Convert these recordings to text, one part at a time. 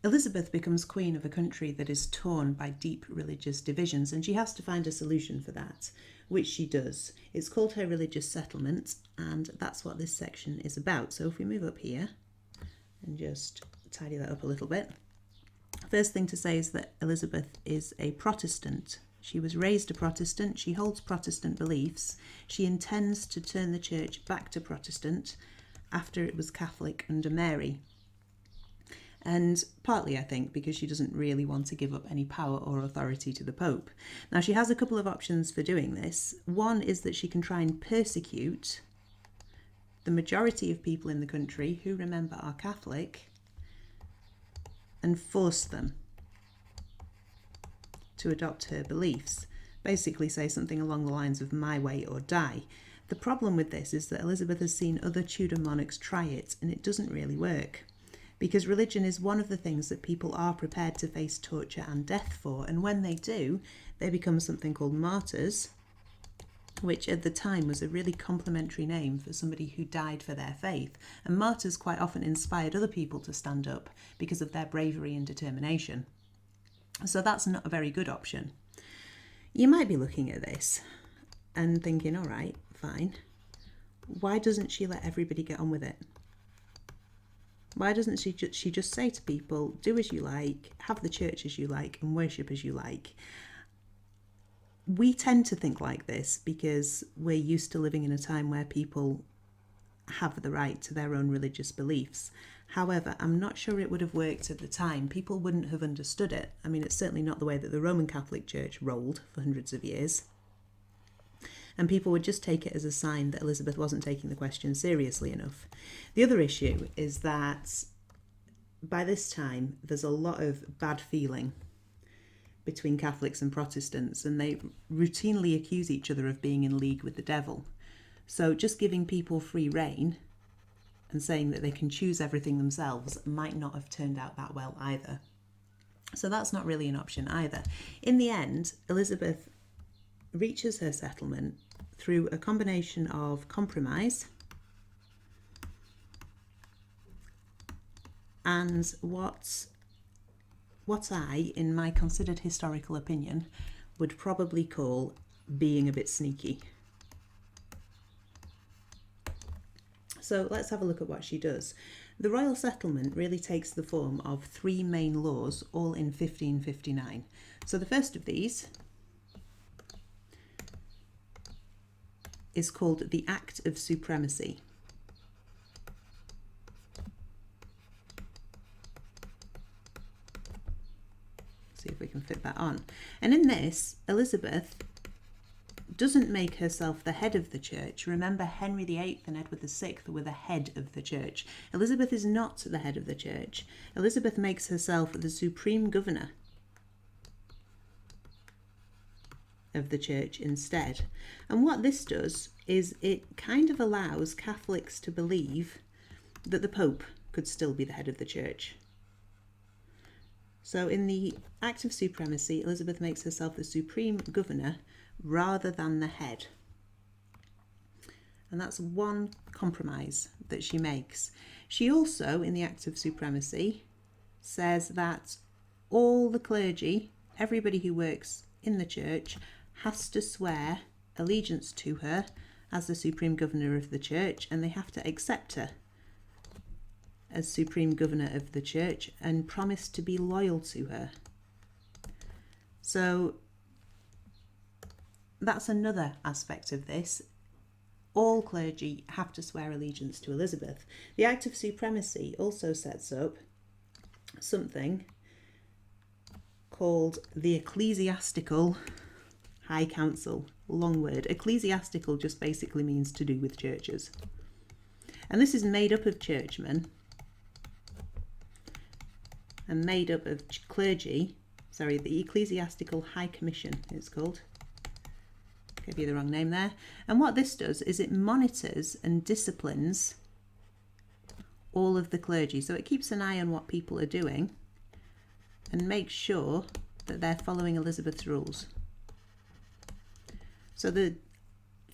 Elizabeth becomes queen of a country that is torn by deep religious divisions, and she has to find a solution for that, which she does. It's called her religious settlement, and that's what this section is about. So if we move up here and just tidy that up a little bit. First thing to say is that Elizabeth is a Protestant. She was raised a Protestant. She holds Protestant beliefs. She intends to turn the church back to Protestant after it was Catholic under Mary. And partly, I think, because she doesn't really want to give up any power or authority to the Pope. Now, she has a couple of options for doing this. One is that she can try and persecute the majority of people in the country who, remember, are Catholic, and force them to adopt her beliefs. Basically say something along the lines of my way or die. The problem with this is that Elizabeth has seen other Tudor monarchs try it, and it doesn't really work. Because religion is one of the things that people are prepared to face torture and death for, and when they do, they become something called martyrs, which at the time was a really complimentary name for somebody who died for their faith. And martyrs quite often inspired other people to stand up because of their bravery and determination. So that's not a very good option. You might be looking at this and thinking, all right, fine. Why doesn't she let everybody get on with it? Why doesn't she just say to people, do as you like, have the church as you like, and worship as you like? We tend to think like this because we're used to living in a time where people have the right to their own religious beliefs. However, I'm not sure it would have worked at the time. People wouldn't have understood it. I mean, it's certainly not the way that the Roman Catholic Church rolled for hundreds of years. And people would just take it as a sign that Elizabeth wasn't taking the question seriously enough. The other issue is that by this time, there's a lot of bad feeling between Catholics and Protestants, and they routinely accuse each other of being in league with the devil. So just giving people free rein and saying that they can choose everything themselves might not have turned out that well either. So that's not really an option either. In the end, Elizabeth reaches her settlement through a combination of compromise and what I, in my considered historical opinion, would probably call being a bit sneaky. So let's have a look at what she does. The royal settlement really takes the form of three main laws, all in 1559. So the first of these is called the Act of Supremacy. See if we can fit that on. And in this, Elizabeth doesn't make herself the head of the church. Remember, Henry VIII and Edward VI were the head of the church. Elizabeth is not the head of the church. Elizabeth makes herself the supreme governor of the church instead. And what this does is it kind of allows Catholics to believe that the Pope could still be the head of the church. So in the Act of Supremacy, Elizabeth makes herself the supreme governor rather than the head. And that's one compromise that she makes. She also, in the Act of Supremacy, says that all the clergy, everybody who works in the church, has to swear allegiance to her as the supreme governor of the church, and they have to accept her as supreme governor of the church and promise to be loyal to her. So that's another aspect of this. All clergy have to swear allegiance to Elizabeth. The Act of Supremacy also sets up something called the Ecclesiastical High Council. Long word. Ecclesiastical just basically means to do with churches. And this is made up of churchmen and made up of clergy. Sorry, the Ecclesiastical High Commission it's called. Gave you the wrong name there. And what this does is it monitors and disciplines all of the clergy. So it keeps an eye on what people are doing and makes sure that they're following Elizabeth's rules. So the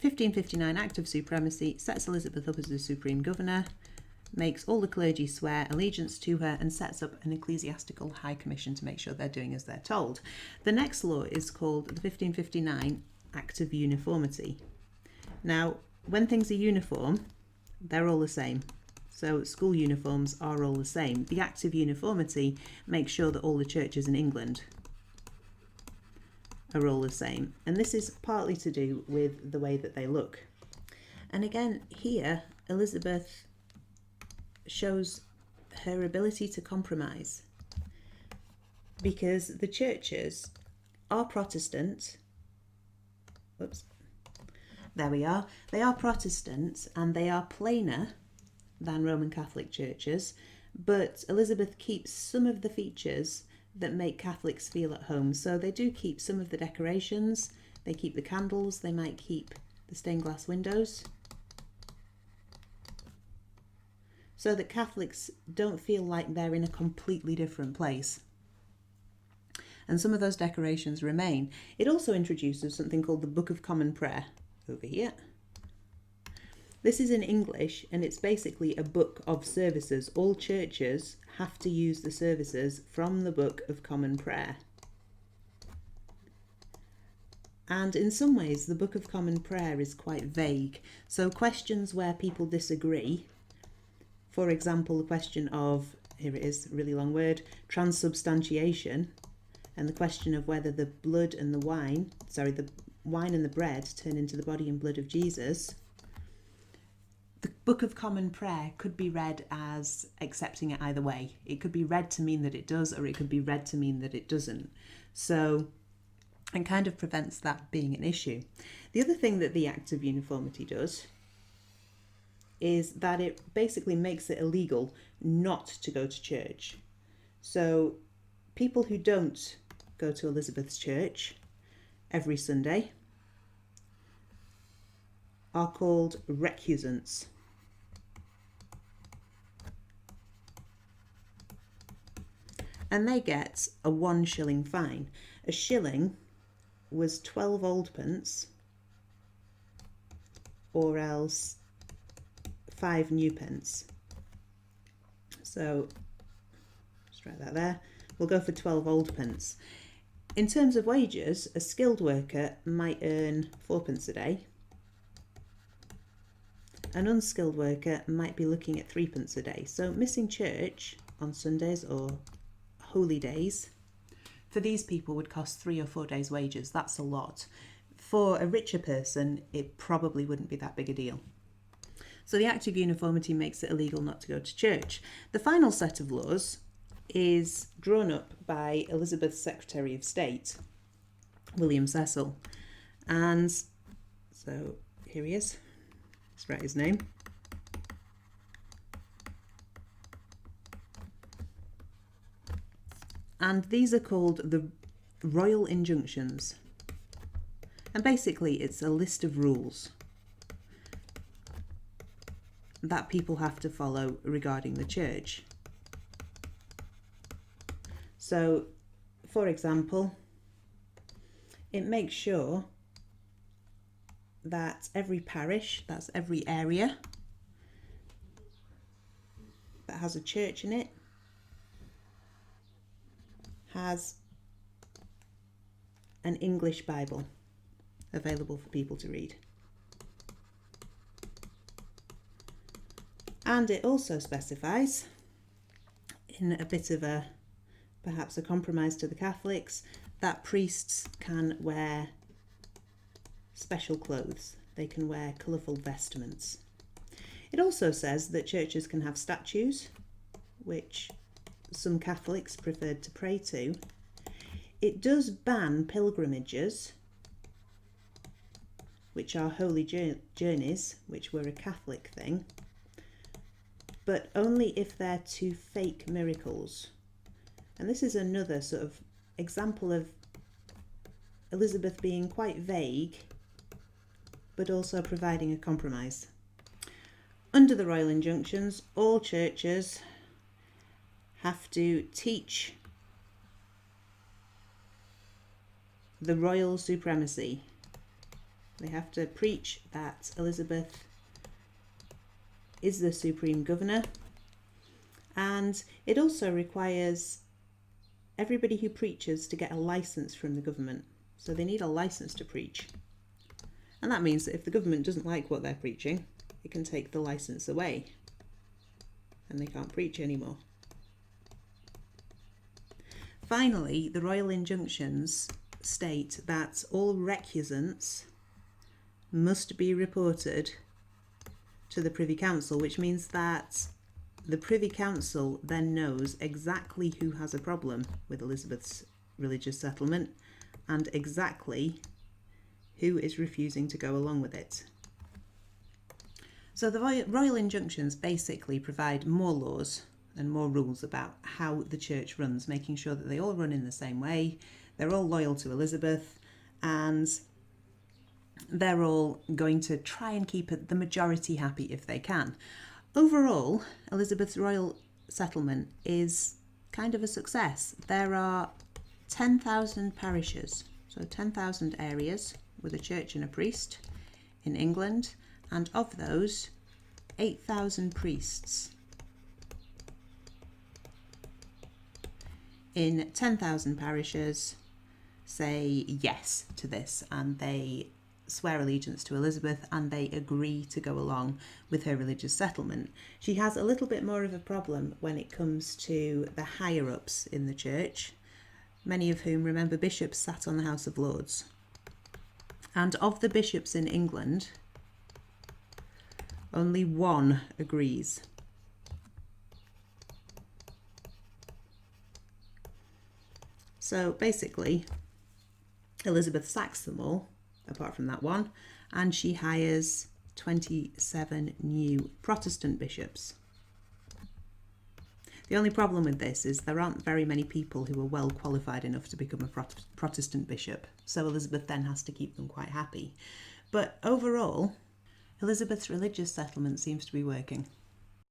1559 Act of Supremacy sets Elizabeth up as the supreme governor, makes all the clergy swear allegiance to her, and sets up an ecclesiastical high commission to make sure they're doing as they're told. The next law is called the 1559 Act of Uniformity. Now, when things are uniform, they're all the same. So school uniforms are all the same. The Act of Uniformity makes sure that all the churches in England are all the same. And this is partly to do with the way that they look. And again, here, Elizabeth shows her ability to compromise, because the churches are Protestant. Whoops. There we are. They are Protestant and they are plainer than Roman Catholic churches, but Elizabeth keeps some of the features that make Catholics feel at home. So they do keep some of the decorations, they keep the candles, they might keep the stained glass windows, so that Catholics don't feel like they're in a completely different place. And some of those decorations remain. It also introduces something called the Book of Common Prayer over here. This is in English, and it's basically a book of services. All churches have to use the services from the Book of Common Prayer. And in some ways, the Book of Common Prayer is quite vague. So questions where people disagree, for example, the question of, here it is, a really long word, transubstantiation, and the question of whether the blood and the wine, the wine and the bread turn into the body and blood of Jesus. The Book of Common Prayer could be read as accepting it either way. It could be read to mean that it does, or it could be read to mean that it doesn't. So it kind of prevents that being an issue. The other thing that the Act of Uniformity does is that it basically makes it illegal not to go to church. So people who don't go to Elizabeth's church every Sunday are called recusants. And they get a 1 shilling fine. A shilling was 12 old pence, or else 5 new pence. So just write that there. We'll go for 12 old pence. In terms of wages, a skilled worker might earn 4p a day. An unskilled worker might be looking at 3p a day. So missing church on Sundays or holy days for these people would cost 3 or 4 days' wages. That's a lot. For a richer person, it probably wouldn't be that big a deal. So the Act of Uniformity makes it illegal not to go to church. The final set of laws is drawn up by Elizabeth's Secretary of State, William Cecil. And so here he is. Let's write his name. And these are called the Royal Injunctions. And basically it's a list of rules that people have to follow regarding the church. So, for example, it makes sure that every parish, that's every area that has a church in it, has an English Bible available for people to read. And it also specifies, in a bit of a, perhaps a compromise to the Catholics, that priests can wear special clothes. They can wear colourful vestments. It also says that churches can have statues, which some Catholics preferred to pray to. It does ban pilgrimages, which are holy journeys, which were a Catholic thing, but only if they're to fake miracles. And this is another sort of example of Elizabeth being quite vague, but also providing a compromise. Under the Royal Injunctions, all churches have to teach the Royal Supremacy. They have to preach that Elizabeth is the supreme governor, and it also requires everybody who preaches to get a license from the government. So they need a license to preach. And that means that if the government doesn't like what they're preaching, it can take the license away and they can't preach anymore. Finally, the Royal Injunctions state that all recusants must be reported to the Privy Council, which means that the Privy Council then knows exactly who has a problem with Elizabeth's religious settlement and exactly who is refusing to go along with it. So the Royal Injunctions basically provide more laws and more rules about how the church runs, making sure that they all run in the same way, they're all loyal to Elizabeth, and they're all going to try and keep the majority happy if they can. Overall, Elizabeth's royal settlement is kind of a success. There are 10,000 parishes, so 10,000 areas with a church and a priest in England, and of those, 8,000 priests. In 10,000 parishes say yes to this, and they swear allegiance to Elizabeth and they agree to go along with her religious settlement. She has a little bit more of a problem when it comes to the higher ups in the church, many of whom, remember, bishops sat on the House of Lords. And of the bishops in England, only one agrees. So basically, Elizabeth sacks them all, apart from that one, and she hires 27 new Protestant bishops. The only problem with this is there aren't very many people who are well qualified enough to become a Protestant bishop, so Elizabeth then has to keep them quite happy. But overall, Elizabeth's religious settlement seems to be working.